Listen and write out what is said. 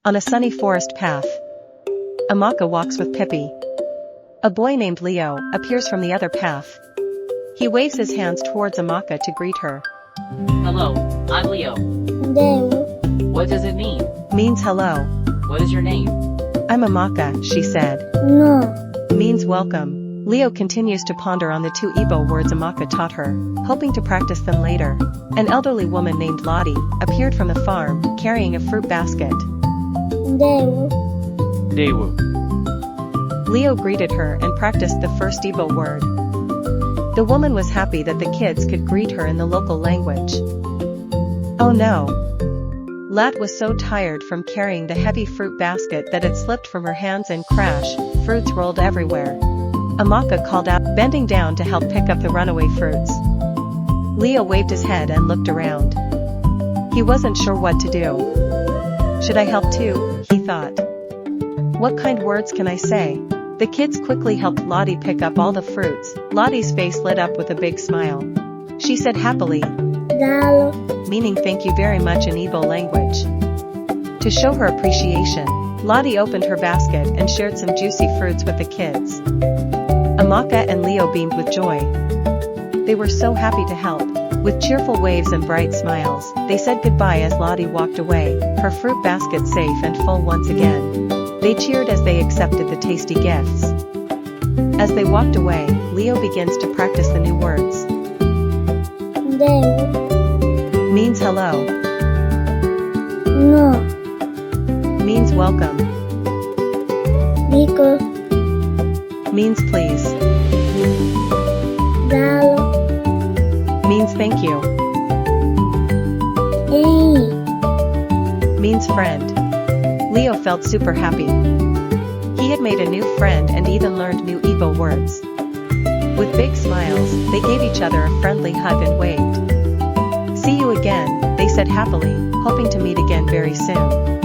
On a sunny forest path, Amaka walks with Pipi. A boy named Leo appears from the other path. He waves his hands towards Amaka to greet her. Hello, I'm Leo. Ndewo. What does it mean? Means hello. What is your name? I'm Amaka, she said. Nnọọ. Means welcome. Leo continues to ponder on the two Igbo words Amaka taught her, hoping to practice them later. An elderly woman named Lottie appeared from the farm, carrying a fruit basket. Ndewo. Ndewo. Leo greeted her and practiced the first Igbo word. The woman was happy that the kids could greet her in the local language. Oh no! Lat was so tired from carrying the heavy fruit basket that it slipped from her hands and crash, fruits rolled everywhere. Amaka called out, bending down to help pick up the runaway fruits. Leo waved his head and looked around. He wasn't sure what to do. Should I help too? He thought. What kind words can I say? The kids quickly helped Lottie pick up all the fruits. Lottie's face lit up with a big smile. She said happily, Daalụ. meaning thank you very much in Igbo language. To show her appreciation, Lottie opened her basket and shared some juicy fruits with the kids. Amaka and Leo beamed with joy. They were so happy to help. With cheerful waves and bright smiles, they said goodbye as Lottie walked away, her fruit basket safe and full once again. They cheered as they accepted the tasty gifts. As they walked away, Leo begins to practice the new words. Ndewo. Means hello. Nnọọ. Means welcome. Biko. Means please. Daalụ. Means thank you. Enyi. Means friend. Leo felt super happy. He had made a new friend and even learned new Igbo words. With big smiles, they gave each other a friendly hug and waved. See you again, they said happily, hoping to meet again very soon.